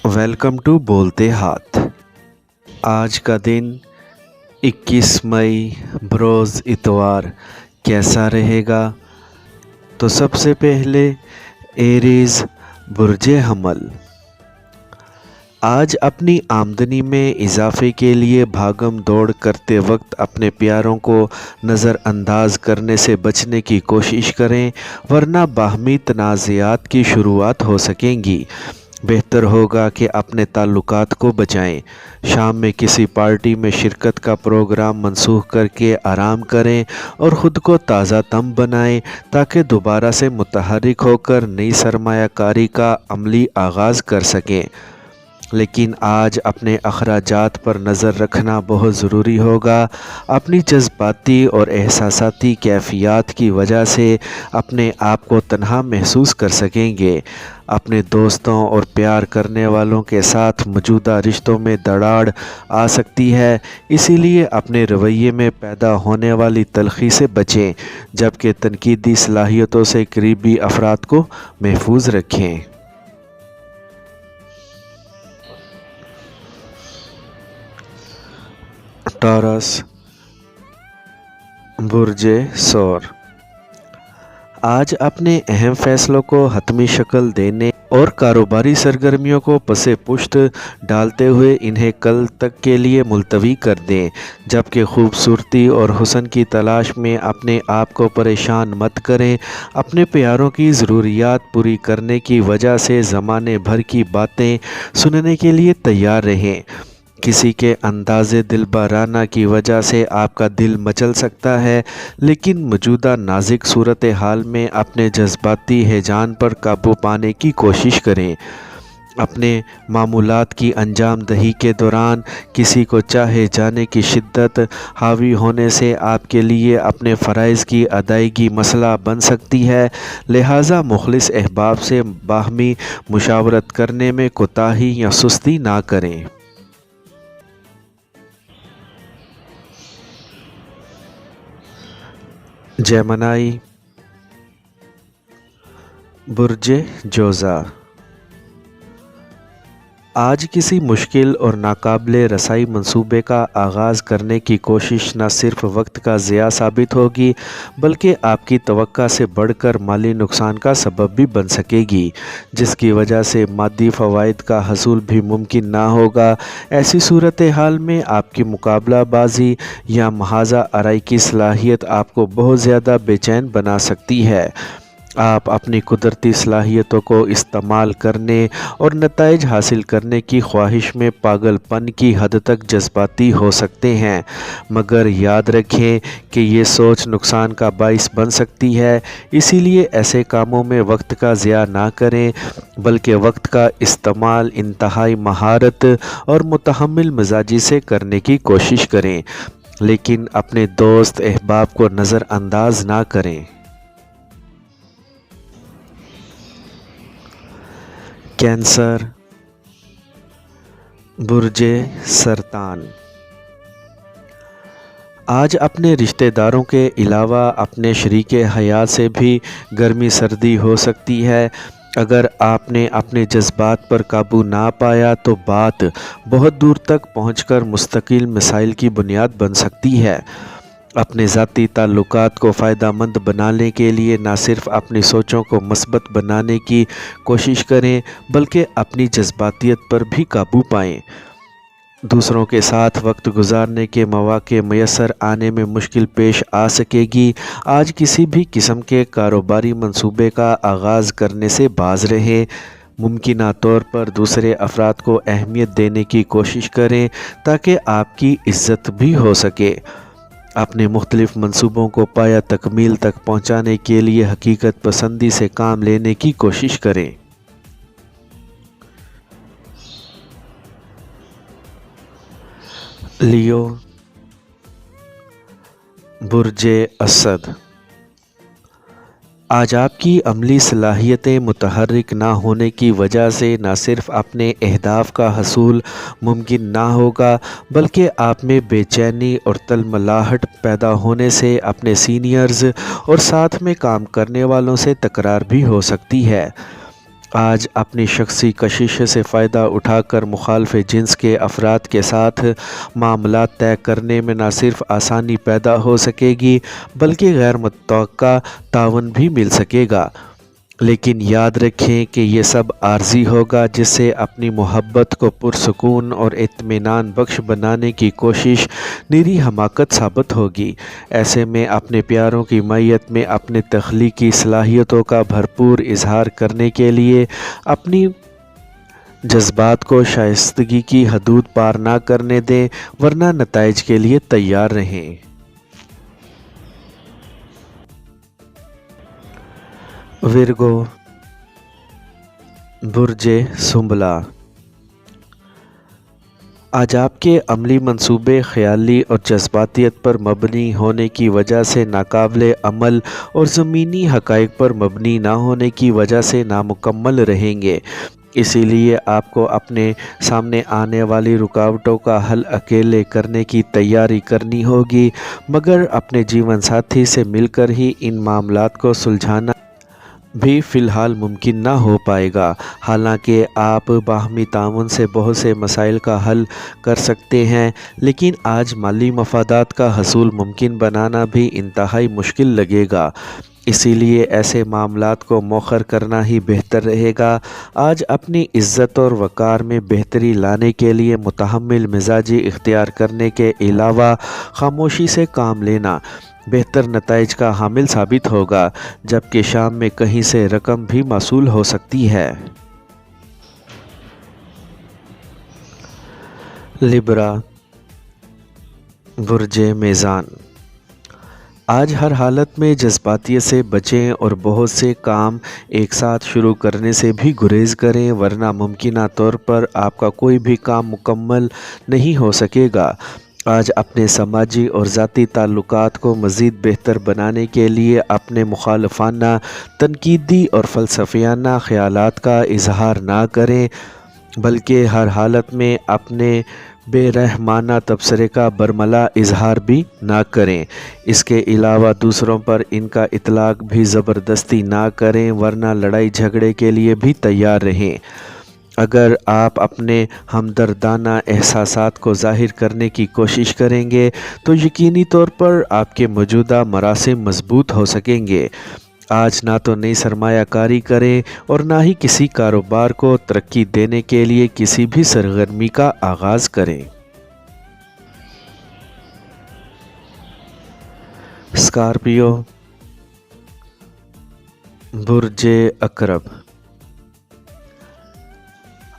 Welcome to बोलते हाथ। आज का दिन 21 मई बरोज़ इतवार कैसा रहेगा? तो सबसे पहले एरीज़ बुर्जे हमल। आज अपनी आमदनी में इजाफे के लिए भागम दौड़ करते वक्त अपने प्यारों को नज़रअंदाज करने से बचने की कोशिश करें, वरना बाहमी तनाज़ात की शुरुआत हो सकेंगी। बेहतर होगा कि अपने ताल्लुकात को बचाएं। शाम में किसी पार्टी में शिरकत का प्रोग्राम मनसूख करके आराम करें और ख़ुद को ताज़ा तम बनाएं ताकि दोबारा से मुतहर्रिक होकर नई सरमायाकारी का अमली आगाज़ कर सकें। लेकिन आज अपने अखराजात पर नज़र रखना बहुत ज़रूरी होगा। अपनी जज्बाती और एहसासाती कैफियत की वजह से अपने आप को तन्हा महसूस कर सकेंगे। अपने दोस्तों और प्यार करने वालों के साथ मौजूदा रिश्तों में दरार आ सकती है, इसीलिए अपने रवैये में पैदा होने वाली तलखी से बचें, जबकि तनकीदी सलाहियतों से करीबी अफराद को महफूज रखें। टॉरस बुर्जे सौर। आज अपने अहम फैसलों को हतमी शक्ल देने और कारोबारी सरगर्मियों को पसे पुश्त डालते हुए इन्हें कल तक के लिए मुलतवी कर दें, जबकि खूबसूरती और हुस्न की तलाश में अपने आप को परेशान मत करें। अपने प्यारों की ज़रूरियात पूरी करने की वजह से ज़माने भर की बातें सुनने के लिए तैयार रहें। किसी के अंदाज़े दिलबराना की वजह से आपका दिल मचल सकता है, लेकिन मौजूदा नाजुक सूरत हाल में अपने जज्बाती हिजान पर काबू पाने की कोशिश करें। अपने मामूलात की अंजाम दही के दौरान किसी को चाहे जाने की शिद्दत हावी होने से आपके लिए अपने फ़राइज़ की अदायगी मसला बन सकती है। लिहाजा मुखलिस अहबाब से बाहमी मुशावरत करने में कोताही या सुस्ती ना करें। जेमिनी बुर्जे जोज़ा। आज किसी मुश्किल और नाकाबिले रसाई मंसूबे का आगाज़ करने की कोशिश न सिर्फ वक्त का ज़िया साबित होगी, बल्कि आपकी तवक्का से बढ़कर माली नुकसान का सबब भी बन सकेगी, जिसकी वजह से मादी फ़वाइद का हसूल भी मुमकिन ना होगा। ऐसी सूरत हाल में आपकी मुकाबलाबाजी या महाज़ा आराई की सलाहियत आपको बहुत ज़्यादा बेचैन बना सकती है। आप अपनी कुदरती सलाहियतों को इस्तेमाल करने और नताइज हासिल करने की ख्वाहिश में पागलपन की हद तक जज्बाती हो सकते हैं, मगर याद रखें कि ये सोच नुकसान का बाइस बन सकती है। इसीलिए ऐसे कामों में वक्त का ज़िया ना करें, बल्कि वक्त का इस्तेमाल इंतहाई महारत और मुतहम्मिल मिजाजी से करने की कोशिश करें, लेकिन अपने दोस्त अहबाब को नज़रअंदाज ना करें। कैंसर बुर्जे सरतान। आज अपने रिश्तेदारों के अलावा अपने शरीके हयात से भी गर्मी सर्दी हो सकती है। अगर आपने अपने जज्बात पर काबू ना पाया तो बात बहुत दूर तक पहुंचकर मुस्तकिल मिसाइल की बुनियाद बन सकती है। अपने ज़ाती ताल्लुकात को फ़ायदेमंद बनाने के लिए ना सिर्फ अपनी सोचों को मस्बत बनाने की कोशिश करें, बल्कि अपनी जज्बातियत पर भी काबू पाएं। दूसरों के साथ वक्त गुजारने के मौके मैसर आने में मुश्किल पेश आ सकेगी। आज किसी भी किस्म के कारोबारी मंसूबे का आगाज़ करने से बाज रहें। मुमकिन तौर पर दूसरे अफराद को अहमियत देने की कोशिश करें ताकि आपकी इज़्ज़त भी हो सके। अपने मुख्तलिफ मंसूबों को पाया तकमील तक पहुँचाने के लिए हकीकत पसंदी से काम लेने की कोशिश करें। लियो बुर्जे असद। आज आपकी अमली सलाहियतें मुतहर्रिक ना होने की वजह से न सिर्फ अपने अहदाफ का हसूल मुमकिन ना होगा, बल्कि आप में बेचैनी और तलमलाहट पैदा होने से अपने सीनियर्स और साथ में काम करने वालों से तकरार भी हो सकती है। آج اپنی شخصی کشش سے فائدہ اٹھا کر مخالف جنس کے افراد کے ساتھ معاملات طے کرنے میں نہ صرف آسانی پیدا ہو سکے گی بلکہ غیر متوقع تعاون بھی مل سکے گا، لیکن یاد رکھیں کہ یہ سب عارضی ہوگا، جس سے اپنی محبت کو پرسکون اور اطمینان بخش بنانے کی کوشش نیری حماقت ثابت ہوگی۔ ایسے میں اپنے پیاروں کی معیت میں اپنے تخلیقی صلاحیتوں کا بھرپور اظہار کرنے کے لیے اپنی جذبات کو شائستگی کی حدود پار نہ کرنے دیں، ورنہ نتائج کے لیے تیار رہیں۔ ورگو، برج سنبلہ۔ آج آپ کے عملی منصوبے خیالی اور جذباتیت پر مبنی ہونے کی وجہ سے ناقابل عمل اور زمینی حقائق پر مبنی نہ ہونے کی وجہ سے نامکمل رہیں گے۔ اسی لیے آپ کو اپنے سامنے آنے والی رکاوٹوں کا حل اکیلے کرنے کی تیاری کرنی ہوگی، مگر اپنے جیون ساتھی سے مل کر ہی ان معاملات کو سلجھانا بھی فی الحال ممکن نہ ہو پائے گا۔ حالانکہ آپ باہمی تعاون سے بہت سے مسائل کا حل کر سکتے ہیں، لیکن آج مالی مفادات کا حصول ممکن بنانا بھی انتہائی مشکل لگے گا۔ اسی لیے ایسے معاملات کو مؤخر کرنا ہی بہتر رہے گا۔ آج اپنی عزت اور وقار میں بہتری لانے کے لیے متحمل مزاجی اختیار کرنے کے علاوہ خاموشی سے کام لینا بہتر نتائج کا حامل ثابت ہوگا، جبکہ شام میں کہیں سے رقم بھی موصول ہو سکتی ہے۔ لبرا، برج میزان۔ آج ہر حالت میں جذباتیت سے بچیں اور بہت سے کام ایک ساتھ شروع کرنے سے بھی گریز کریں، ورنہ ممکنہ طور پر آپ کا کوئی بھی کام مکمل نہیں ہو سکے گا۔ آج اپنے سماجی اور ذاتی تعلقات کو مزید بہتر بنانے کے لیے اپنے مخالفانہ، تنقیدی اور فلسفیانہ خیالات کا اظہار نہ کریں، بلکہ ہر حالت میں اپنے بے رحمانہ تبصرے کا برملا اظہار بھی نہ کریں۔ اس کے علاوہ دوسروں پر ان کا اطلاق بھی زبردستی نہ کریں، ورنہ لڑائی جھگڑے کے لیے بھی تیار رہیں۔ اگر آپ اپنے ہمدردانہ احساسات کو ظاہر کرنے کی کوشش کریں گے تو یقینی طور پر آپ کے موجودہ مراسم مضبوط ہو سکیں گے۔ آج نہ تو نئی سرمایہ کاری کریں اور نہ ہی کسی کاروبار کو ترقی دینے کے لیے کسی بھی سرگرمی کا آغاز کریں۔ اسکارپیو، برج عقرب۔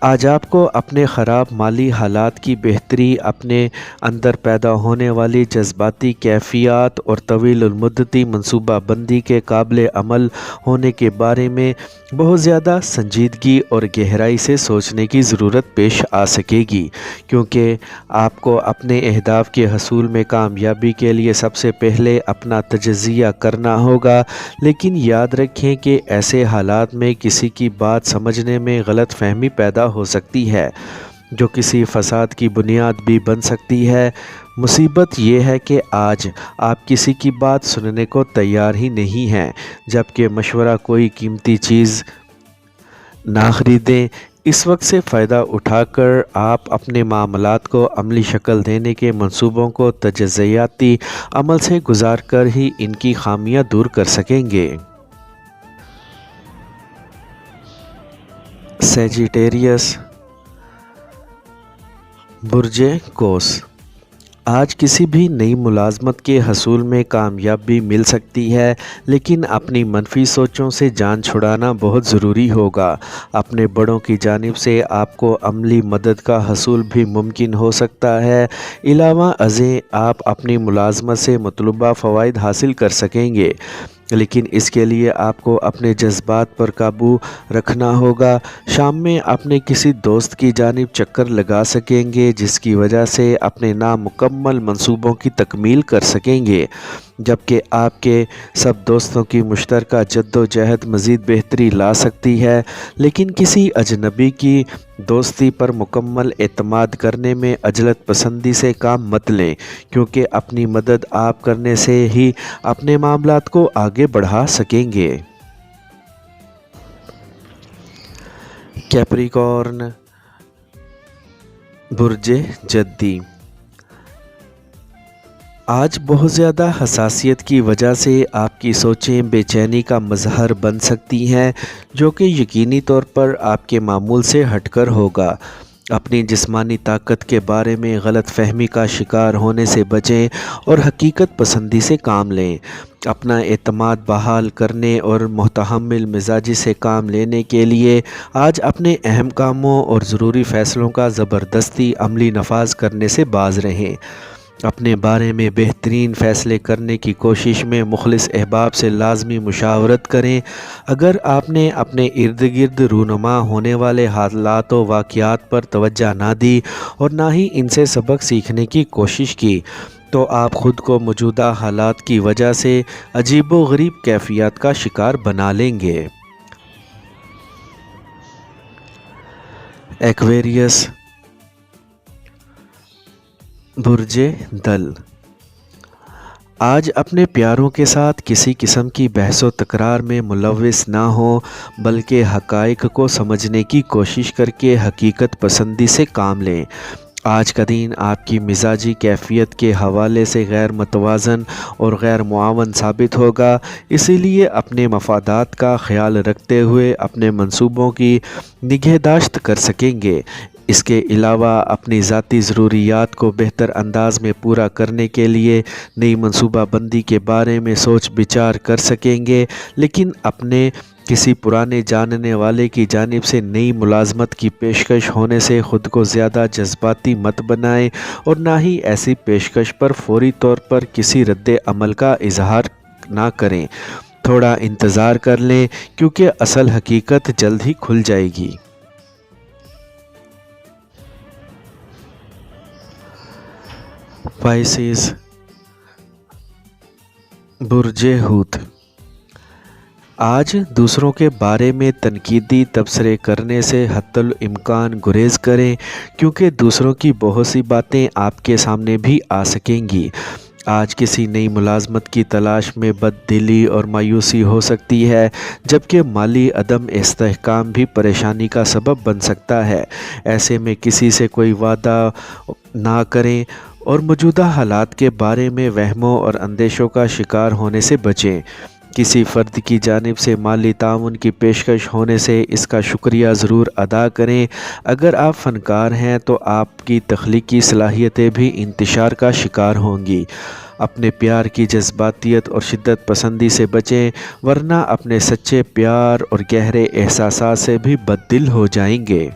آج آپ کو اپنے خراب مالی حالات کی بہتری، اپنے اندر پیدا ہونے والی جذباتی کیفیات اور طویل المدتی منصوبہ بندی کے قابل عمل ہونے کے بارے میں بہت زیادہ سنجیدگی اور گہرائی سے سوچنے کی ضرورت پیش آ سکے گی، کیونکہ آپ کو اپنے اہداف کے حصول میں کامیابی کے لیے سب سے پہلے اپنا تجزیہ کرنا ہوگا۔ لیکن یاد رکھیں کہ ایسے حالات میں کسی کی بات سمجھنے میں غلط فہمی پیدا ہو سکتی ہے، جو کسی فساد کی بنیاد بھی بن سکتی ہے۔ مصیبت یہ ہے کہ آج آپ کسی کی بات سننے کو تیار ہی نہیں ہیں، جبکہ مشورہ کوئی قیمتی چیز نہ خریدیں۔ اس وقت سے فائدہ اٹھا کر آپ اپنے معاملات کو عملی شکل دینے کے منصوبوں کو تجزیاتی عمل سے گزار کر ہی ان کی خامیاں دور کر سکیں گے۔ سیجیٹیریس، برج قوس۔ آج کسی بھی نئی ملازمت کے حصول میں کامیابی مل سکتی ہے، لیکن اپنی منفی سوچوں سے جان چھڑانا بہت ضروری ہوگا۔ اپنے بڑوں کی جانب سے آپ کو عملی مدد کا حصول بھی ممکن ہو سکتا ہے۔ علاوہ ازیں آپ اپنی ملازمت سے مطلوبہ فوائد حاصل کر سکیں گے، لیکن اس کے لیے آپ کو اپنے جذبات پر قابو رکھنا ہوگا۔ شام میں اپنے کسی دوست کی جانب چکر لگا سکیں گے، جس کی وجہ سے اپنے نامکمل منصوبوں کی تکمیل کر سکیں گے، جبکہ آپ کے سب دوستوں کی مشترکہ جدوجہد مزید بہتری لا سکتی ہے۔ لیکن کسی اجنبی کی دوستی پر مکمل اعتماد کرنے میں عجلت پسندی سے کام مت لیں، کیونکہ اپنی مدد آپ کرنے سے ہی اپنے معاملات کو آگے بڑھا سکیں گے۔ कैप्रिकॉर्न, बुर्ज जद्दी। आज बहुत ज़्यादा हसासियत की वजह से आपकी सोचें बेचैनी का मज़हर बन सकती हैं, जो कि यकीनी तौर पर आपके मामूल से हटकर होगा। अपनी जिस्मानी ताकत के बारे में गलत फहमी का शिकार होने से बचें और हकीकत पसंदी से काम लें। अपना एतमाद बहाल करने और मुतहम्मिल मिजाजी से काम लेने के लिए आज अपने अहम कामों और ज़रूरी फ़ैसलों का ज़बरदस्ती अमली नफाज करने से बाज रहें। अपने बारे में बेहतरीन फ़ैसले करने की कोशिश में मुखलिस अहबाब से लाजमी मुशावरत करें। अगर आपने अपने इर्द गिर्द रूनुमा होने वाले हालात व वाक़यात पर तवज्जो ना दी और ना ही इनसे सबक सीखने की कोशिश की, तो आप ख़ुद को मौजूदा हालात की वजह से अजीब व गरीब कैफियत का शिकार बना लेंगे। एक्वेरियस, बुर्ज दल। आज अपने प्यारों के साथ किसी किस्म की बहसो तकरार में मुलव्विस ना हो, बल्कि हक़ाइक़ को समझने की कोशिश करके हकीकत पसंदी से काम लें। आज का दिन आपकी मिजाजी कैफियत के हवाले से गैर मतवाज़न और गैर मुआवन साबित होगा, इसीलिए अपने मफादात का ख्याल रखते हुए अपने मंसूबों की निगहदाश्त कर सकेंगे। इसके अलावा अपनी ज़ाती ज़रूरियात को बेहतर अंदाज में पूरा करने के लिए नई मनसूबा बंदी के बारे में सोच विचार कर सकेंगे, लेकिन अपने किसी पुराने जानने वाले की जानिब से नई मुलाजमत की पेशकश होने से ख़ुद को ज़्यादा जज्बाती मत बनाएं और ना ही ऐसी पेशकश पर फौरी तौर पर किसी रद्द अमल का इजहार ना करें। थोड़ा इंतज़ार कर लें, क्योंकि असल हकीकत जल्द ही खुल जाएगी। पाइसेस, बुर्ज हूत। आज दूसरों के बारे में तनकीदी तबसरे करने से हत्तुल इम्कान गुरेज करें, क्योंकि दूसरों की बहुत सी बातें आपके सामने भी आ सकेंगी। आज किसी नई मुलाजमत की तलाश में बददिली और मायूसी हो सकती है, जबकि माली अदम इस्तेहकाम भी परेशानी का सबब बन सकता है। ऐसे में किसी से कोई वादा ना करें और मौजूदा हालात के बारे में वहमों और अंदेशों का शिकार होने से बचें। किसी फ़र्द की जानिब से माली ताउन की पेशकश होने से इसका शुक्रिया ज़रूर अदा करें। अगर आप फ़नकार हैं तो आपकी तख्लीकी सलाहियतें भी इंतशार का शिकार होंगी। अपने प्यार की जज्बातियत और शिद्दत पसंदी से बचें, वरना अपने सच्चे प्यार और गहरे एहसासात से भी बददिल हो जाएंगे।